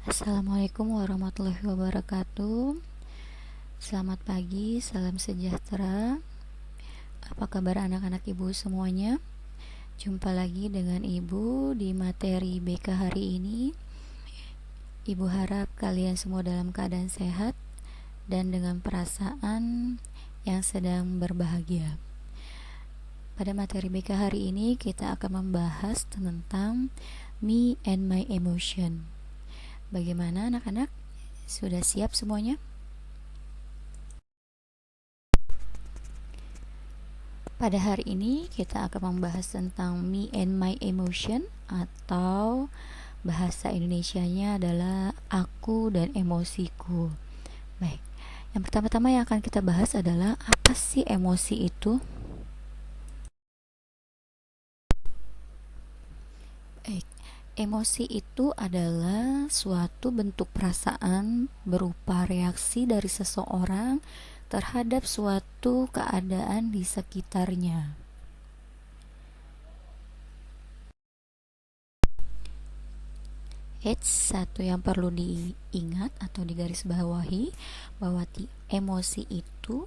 Assalamualaikum warahmatullahi wabarakatuh. Selamat pagi, salam sejahtera. Apa kabar anak-anak ibu semuanya? Jumpa lagi dengan ibu di materi BK hari ini. Ibu harap kalian semua dalam keadaan sehat dan dengan perasaan yang sedang berbahagia. Pada materi BK hari ini kita akan membahas tentang me and my emotion. Bagaimana anak-anak? Sudah siap semuanya? Pada hari ini kita akan membahas tentang me and my emotion, atau bahasa Indonesianya adalah aku dan emosiku. Baik, yang pertama-tama yang akan kita bahas adalah apa sih emosi itu? Baik, emosi itu adalah suatu bentuk perasaan berupa reaksi dari seseorang terhadap suatu keadaan di sekitarnya. Satu yang perlu diingat atau digarisbawahi bahwa emosi itu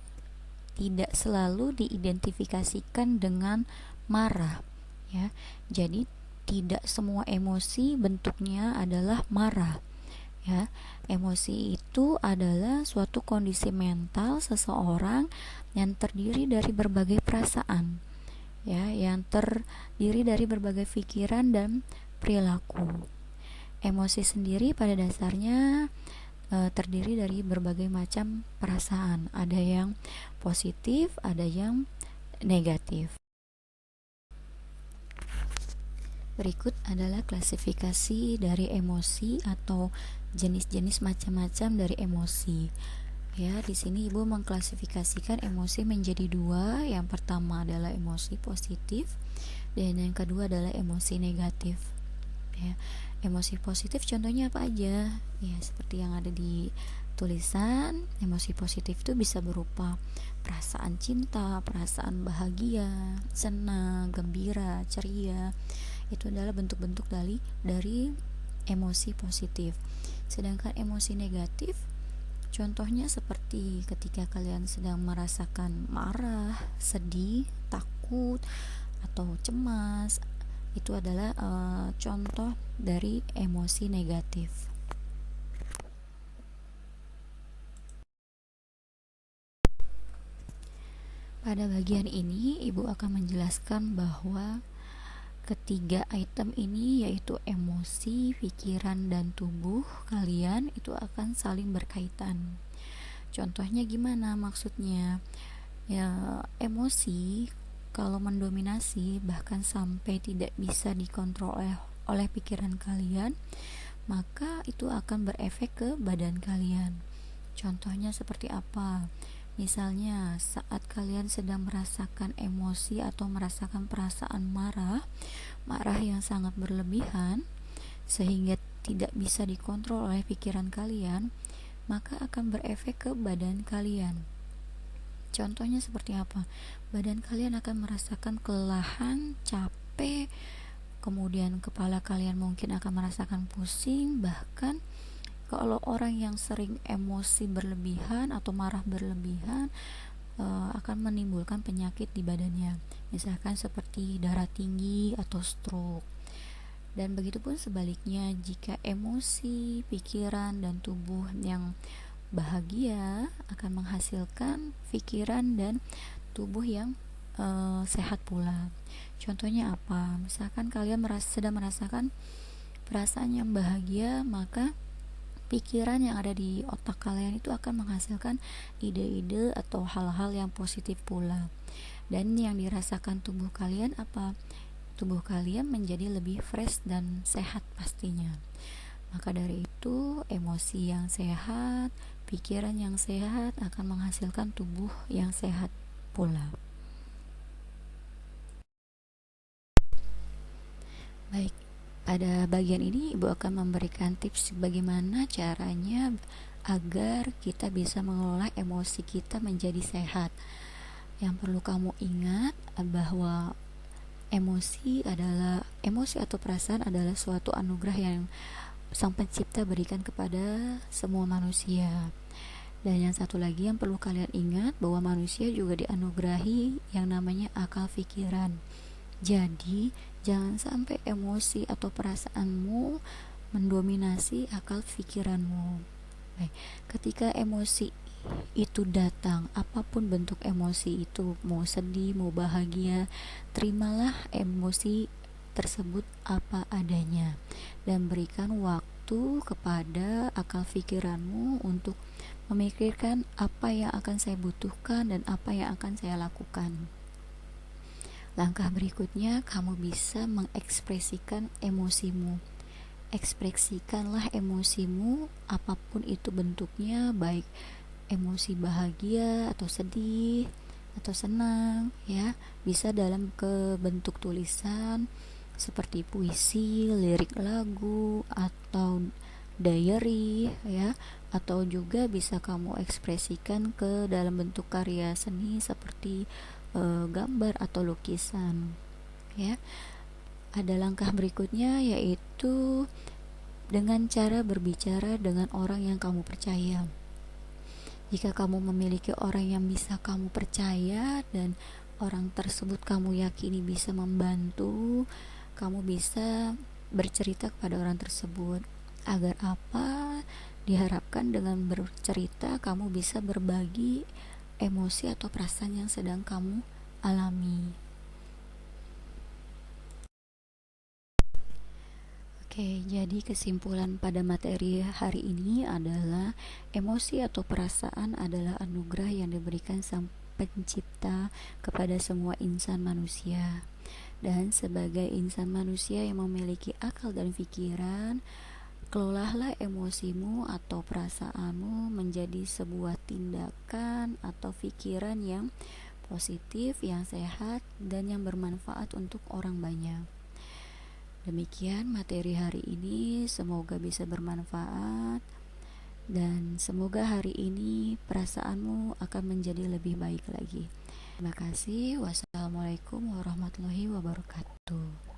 tidak selalu diidentifikasikan dengan marah, ya. Jadi tidak semua emosi bentuknya adalah marah, ya. Emosi itu adalah suatu kondisi mental seseorang yang terdiri dari berbagai perasaan, ya, yang terdiri dari berbagai pikiran dan perilaku. Emosi sendiri pada dasarnya terdiri dari berbagai macam perasaan. Ada yang positif, ada yang negatif. Berikut adalah klasifikasi dari emosi atau jenis-jenis macam-macam dari emosi. Ya, di sini Ibu mengklasifikasikan emosi menjadi dua. Yang pertama adalah emosi positif dan yang kedua adalah emosi negatif. Ya, emosi positif contohnya apa aja? Ya, seperti yang ada di tulisan, emosi positif itu bisa berupa perasaan cinta, perasaan bahagia, senang, gembira, ceria. Itu adalah bentuk-bentuk dari emosi positif. Sedangkan emosi negatif contohnya seperti ketika kalian sedang merasakan marah, sedih, takut, atau cemas. Itu adalah contoh dari emosi negatif. Pada bagian ini Ibu akan menjelaskan bahwa ketiga item ini, yaitu emosi, pikiran, dan tubuh kalian, itu akan saling berkaitan. Contohnya gimana maksudnya? Ya, emosi kalau mendominasi bahkan sampai tidak bisa dikontrol oleh pikiran kalian, maka itu akan berefek ke badan kalian. Contohnya seperti apa? Misalnya saat kalian sedang merasakan emosi atau merasakan perasaan marah yang sangat berlebihan sehingga tidak bisa dikontrol oleh pikiran kalian, maka akan berefek ke badan kalian. Contohnya seperti apa? Badan kalian akan merasakan kelelahan, capek, kemudian kepala kalian mungkin akan merasakan pusing. Bahkan kalau orang yang sering emosi berlebihan atau marah berlebihan akan menimbulkan penyakit di badannya, misalkan seperti darah tinggi atau stroke. Dan begitu pun sebaliknya, jika emosi, pikiran, dan tubuh yang bahagia akan menghasilkan pikiran dan tubuh yang sehat pula. Contohnya apa? Misalkan kalian sedang merasakan perasaan yang bahagia, maka pikiran yang ada di otak kalian itu akan menghasilkan ide-ide atau hal-hal yang positif pula. Dan yang dirasakan tubuh kalian apa? Tubuh kalian menjadi lebih fresh dan sehat pastinya. Maka dari itu, emosi yang sehat, pikiran yang sehat akan menghasilkan tubuh yang sehat pula. Baik, pada bagian ini Ibu akan memberikan tips bagaimana caranya agar kita bisa mengelola emosi kita menjadi sehat. Yang perlu kamu ingat bahwa emosi atau perasaan adalah suatu anugerah yang Sang Pencipta berikan kepada semua manusia. Dan yang satu lagi yang perlu kalian ingat, bahwa manusia juga dianugerahi yang namanya akal pikiran. Jadi jangan sampai emosi atau perasaanmu mendominasi akal pikiranmu. Baik, ketika emosi itu datang, apapun bentuk emosi itu, mau sedih, mau bahagia, terimalah emosi tersebut apa adanya dan berikan waktu kepada akal pikiranmu untuk memikirkan apa yang akan saya butuhkan dan apa yang akan saya lakukan. Langkah berikutnya, kamu bisa mengekspresikan emosimu. Ekspresikanlah emosimu apapun itu bentuknya, baik emosi bahagia atau sedih atau senang, ya. Bisa dalam bentuk tulisan seperti puisi, lirik lagu, atau diary, ya, atau juga bisa kamu ekspresikan ke dalam bentuk karya seni seperti gambar atau lukisan, ya. Ada langkah berikutnya, yaitu dengan cara berbicara dengan orang yang kamu percaya. Jika kamu memiliki orang yang bisa kamu percaya dan orang tersebut kamu yakini bisa membantu, kamu bisa bercerita kepada orang tersebut. Agar apa? Diharapkan dengan bercerita kamu bisa berbagi emosi atau perasaan yang sedang kamu alami. Oke, jadi kesimpulan pada materi hari ini adalah emosi atau perasaan adalah anugerah yang diberikan Sang Pencipta kepada semua insan manusia. Dan sebagai insan manusia yang memiliki akal dan pikiran, kelolalah emosimu atau perasaanmu menjadi sebuah tindakan atau pikiran yang positif, yang sehat, dan yang bermanfaat untuk orang banyak. Demikian materi hari ini, semoga bisa bermanfaat dan semoga hari ini perasaanmu akan menjadi lebih baik lagi. Terima kasih. Wassalamualaikum warahmatullahi wabarakatuh.